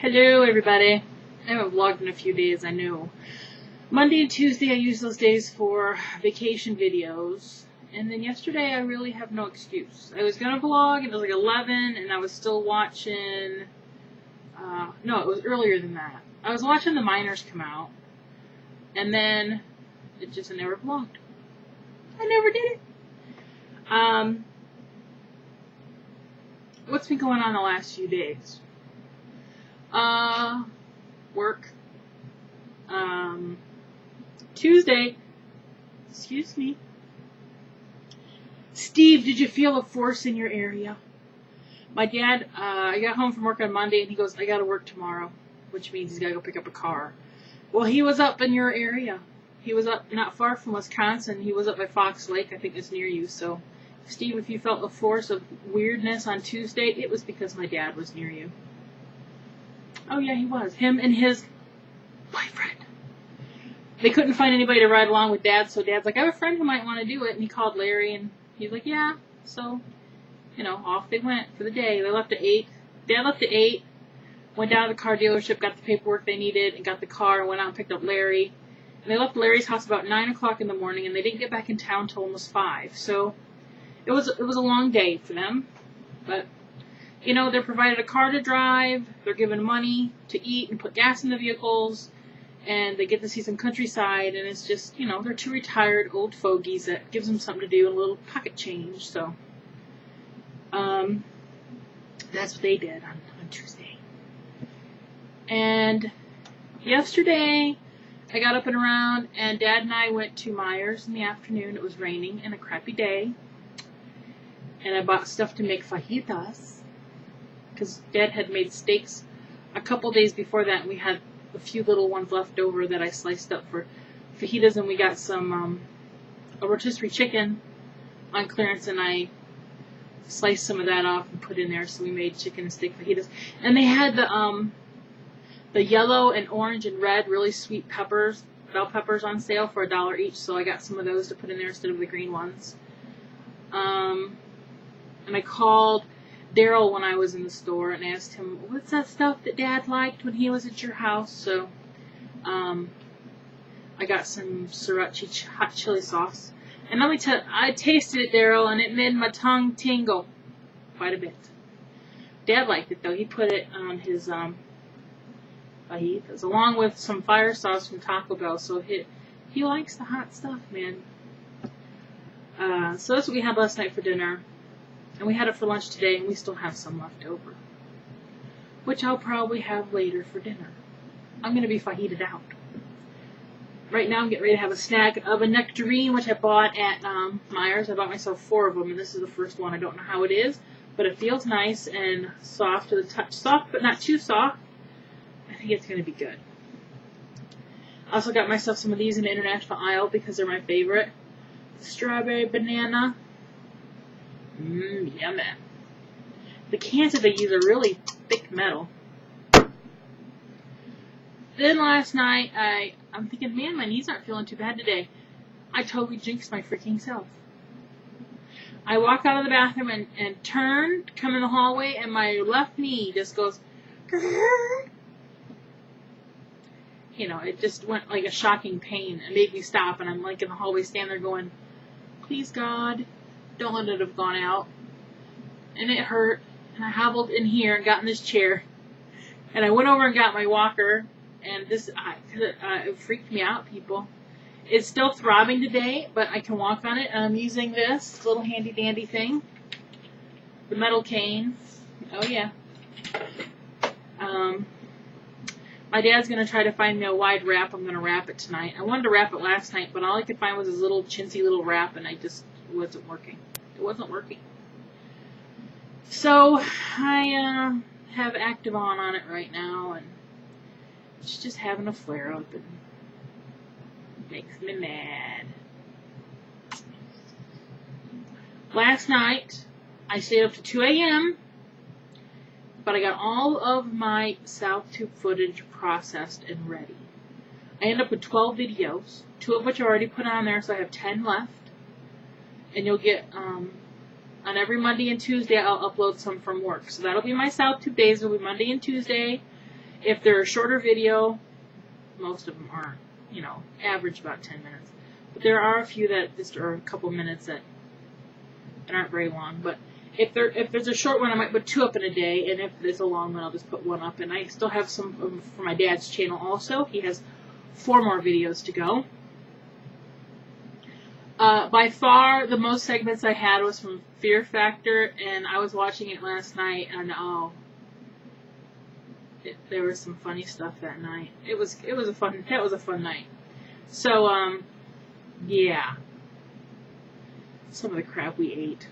Hello, everybody. I haven't vlogged in a few days, I know. Monday and Tuesday, I use those days for vacation videos. And then yesterday, I really have no excuse. I was going to vlog, and it was like 11, and I was still watching... no, it was earlier than that. I was watching the miners come out. And then, I never vlogged. I never did it. What's been going on the last few days? Work. Tuesday. Excuse me. Steve, did you feel a force in your area? My dad, I got home from work on Monday and he goes, I gotta work tomorrow, which means he's gotta go pick up a car. Well, he was up in your area. He was up not far from Wisconsin. He was up by Fox Lake. I think it's near you. So, Steve, if you felt a force of weirdness on Tuesday, it was because my dad was near you. Oh, yeah, he was. Him and his boyfriend. They couldn't find anybody to ride along with Dad, so Dad's like, I have a friend who might want to do it. And he called Larry, and he's like, yeah. So, off they went for the day. They left at 8. Dad left at 8, went down to the car dealership, got the paperwork they needed, and got the car, and went out and picked up Larry. And they left Larry's house about 9 o'clock in the morning, and they didn't get back in town till almost 5. So, it was a long day for them. But... they're provided a car to drive, they're given money to eat and put gas in the vehicles, and they get to see some countryside, and it's just, they're two retired old fogies that gives them something to do and a little pocket change, so, that's what they did on Tuesday. And yesterday, I got up and around, and Dad and I went to Myers in the afternoon. It was raining and a crappy day, and I bought stuff to make fajitas. Because Dad had made steaks a couple days before that, and we had a few little ones left over that I sliced up for fajitas, and we got some a rotisserie chicken on clearance, and I sliced some of that off and put in there, so we made chicken and steak fajitas. And they had the yellow and orange and red really sweet peppers, bell peppers on sale for $1 each, so I got some of those to put in there instead of the green ones. And I called Daryl when I was in the store and asked him, what's that stuff that Dad liked when he was at your house? So, I got some sriracha hot chili sauce. And let me tell you, I tasted it, Daryl, and it made my tongue tingle quite a bit. Dad liked it, though. He put it on his, fajitas, along with some fire sauce from Taco Bell. So he likes the hot stuff, man. So that's what we had last night for dinner. And we had it for lunch today, and we still have some left over, which I'll probably have later for dinner. I'm going to be fajited out. Right now, I'm getting ready to have a snack of a nectarine, which I bought at Myers. I bought myself 4 of them, and this is the first one. I don't know how it is, but it feels nice and soft to the touch. Soft, but not too soft. I think it's going to be good. I also got myself some of these in the International Aisle because they're my favorite. Strawberry banana. Yummy. The cans that they use are really thick metal. Then last night, I'm thinking, man, my knees aren't feeling too bad today. I totally jinxed my freaking self. I walk out of the bathroom and turn, come in the hallway, and my left knee just goes, it just went like a shocking pain. It made me stop, and I'm like in the hallway standing there going, please God, don't let it have gone out. And it hurt. And I hobbled in here and got in this chair. And I went over and got my walker. And it freaked me out, people. It's still throbbing today, but I can walk on it. And I'm using this little handy dandy thing. The metal cane. Oh, yeah. My dad's going to try to find me a wide wrap. I'm going to wrap it tonight. I wanted to wrap it last night, but all I could find was this little chintzy little wrap, and it wasn't working. It wasn't working. So, I have Activon on it right now, and it's just having a flare-up, and it makes me mad. Last night, I stayed up to 2 a.m., but I got all of my South Tube footage processed and ready. I ended up with 12 videos, 2 of which are already put on there, so I have 10 left. And you'll get, on every Monday and Tuesday, I'll upload some from work. So that'll be my South Tube days. It'll be Monday and Tuesday. If they're a shorter video, most of them aren't, you know, average about 10 minutes. But there are a few that just are a couple minutes that aren't very long. But if there's a short one, I might put 2 up in a day, and if there's a long one, I'll just put 1 up. And I still have some for my dad's channel also. He has 4 more videos to go. By far, the most segments I had was from Fear Factor, and I was watching it last night, and there was some funny stuff that night. That was a fun night. So, yeah. Some of the crap we ate.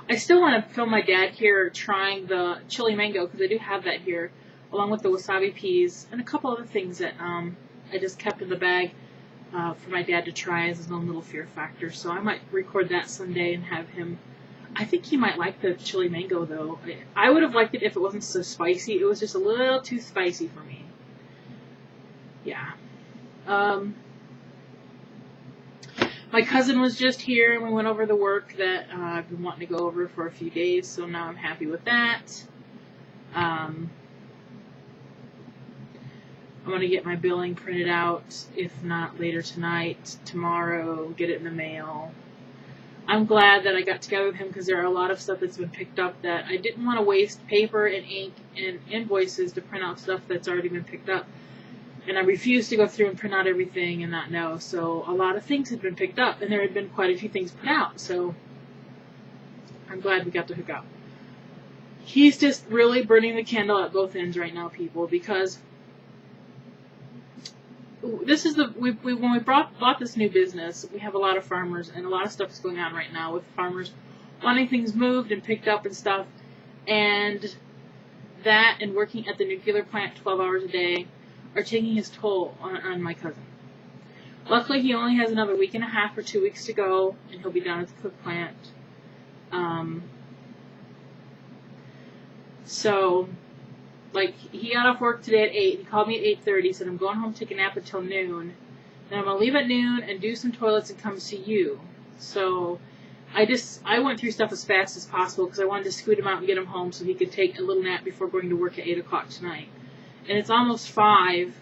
I still want to film my dad here trying the chili mango, because I do have that here, along with the wasabi peas, and a couple other things that, I just kept in the bag, for my dad to try as his own little Fear Factor. So I might record that someday and have him. I think he might like the chili mango, though. I would have liked it if it wasn't so spicy. It was just a little too spicy for me. Yeah. My cousin was just here, and we went over the work that I've been wanting to go over for a few days, so now I'm happy with that. I'm going to get my billing printed out, if not later tonight, tomorrow, get it in the mail. I'm glad that I got together with him, because there are a lot of stuff that's been picked up that I didn't want to waste paper and ink and invoices to print out stuff that's already been picked up. And I refused to go through and print out everything and not know. So a lot of things had been picked up, and there had been quite a few things put out. So I'm glad we got to hook up. He's just really burning the candle at both ends right now, people, because this is when we bought this new business, we have a lot of farmers, and a lot of stuff is going on right now with farmers wanting things moved and picked up and stuff, and that and working at the nuclear plant 12 hours a day are taking his toll on my cousin. Luckily, he only has another week and a half or 2 weeks to go, and he'll be down at the cook plant. So, like, he got off work today at 8. He called me at 8:30, said, I'm going home to take a nap until noon. Then I'm going to leave at noon and do some toilets and come see you. So, I went through stuff as fast as possible, because I wanted to scoot him out and get him home so he could take a little nap before going to work at 8 o'clock tonight. And it's almost 5.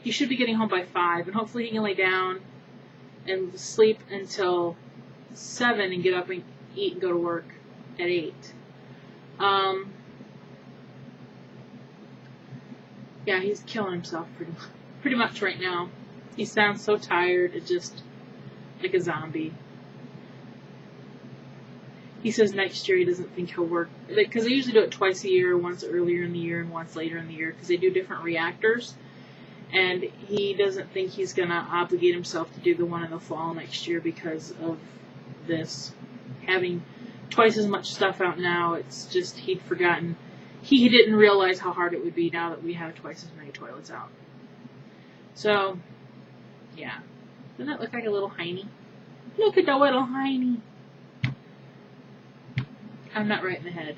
He should be getting home by 5, and hopefully he can lay down and sleep until 7 and get up and eat and go to work at 8. Yeah, he's killing himself pretty much right now. He sounds so tired, it's just like a zombie. He says next year he doesn't think he'll work, because they usually do it twice a year, once earlier in the year and once later in the year, because they do different reactors. And he doesn't think he's going to obligate himself to do the one in the fall next year because of this. Having twice as much stuff out now, it's just he'd forgotten. He didn't realize how hard it would be now that we have twice as many toilets out. So, yeah. Doesn't that look like a little hiney? Look at the little hiney. I'm not right in the head.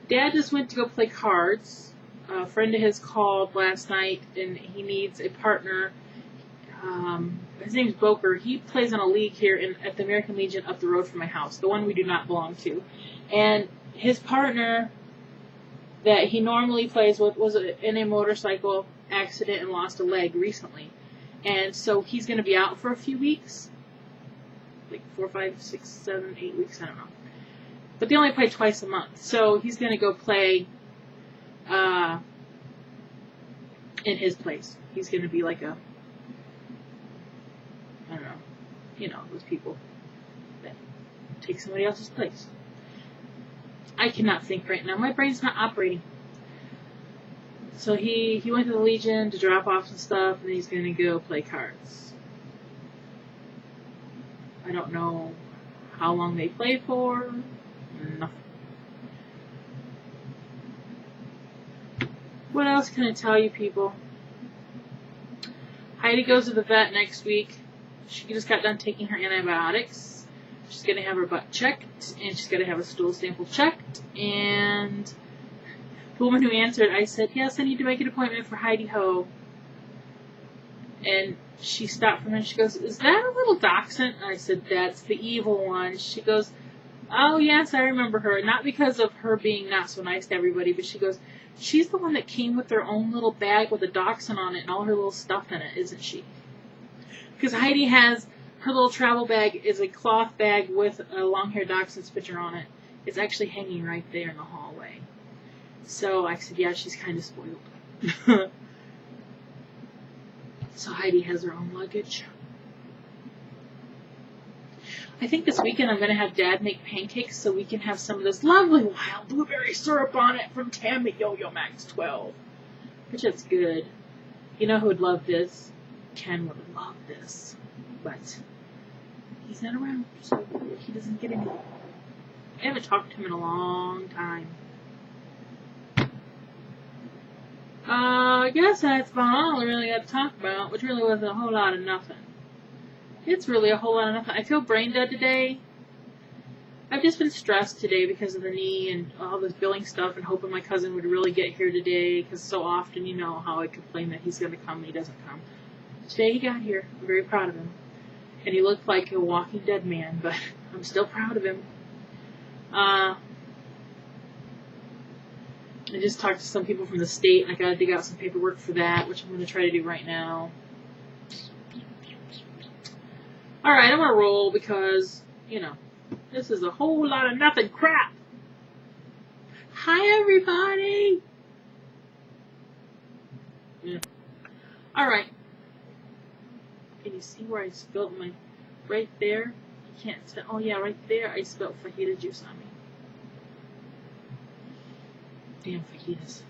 Dad just went to go play cards. A friend of his called last night, and he needs a partner. His name's Boker. He plays on a league here at the American Legion up the road from my house, the one we do not belong to. And his partner that he normally plays with was in a motorcycle accident and lost a leg recently. And so he's going to be out for a few weeks. Like 4, 5, 6, 7, 8 weeks, I don't know. But they only play twice a month. So he's going to go play in his place. He's going to be like I don't know, those people that take somebody else's place. I cannot think right now. My brain's not operating. So he went to the Legion to drop off some stuff, and he's going to go play cards. I don't know how long they play for. Nothing. What else can I tell you, people? Heidi goes to the vet next week. She just got done taking her antibiotics. She's going to have her butt checked, and she's going to have a stool sample checked. And the woman who answered, I said, yes, I need to make an appointment for Heidi Ho. And she stopped for a minute. She goes, is that a little dachshund? I said, that's the evil one. She goes, Oh, yes, I remember her. Not because of her being not so nice to everybody, but she goes, she's the one that came with her own little bag with a dachshund on it and all her little stuff in it, isn't she? Because Heidi has, her little travel bag is a cloth bag with a long-haired dachshund's picture on it. It's actually hanging right there in the hallway. So I said, yeah, she's kind of spoiled. So Heidi has her own luggage. I think this weekend I'm going to have Dad make pancakes so we can have some of this lovely wild blueberry syrup on it from Tammy Yo-Yo Max 12. Which is good. You know who would love this? Ken would love this. But he's not around, so he doesn't get any. I haven't talked to him in a long time. I guess that's about all I really got to talk about, which really wasn't a whole lot of nothing. It's really a whole lot of nothing. I feel brain dead today. I've just been stressed today because of the knee and all this billing stuff and hoping my cousin would really get here today because so often you know how I complain that he's going to come and he doesn't come. Today he got here. I'm very proud of him. And he looked like a walking dead man, but I'm still proud of him. I just talked to some people from the state and I got to dig out some paperwork for that, which I'm going to try to do right now. Alright, I'm going to roll because, you know, this is a whole lot of nothing crap. Hi, everybody. Yeah. Alright. Can you see where I spilled my... Right there? You can't tell. Oh, yeah, right there I spilled fajita juice on me. Damn fajitas.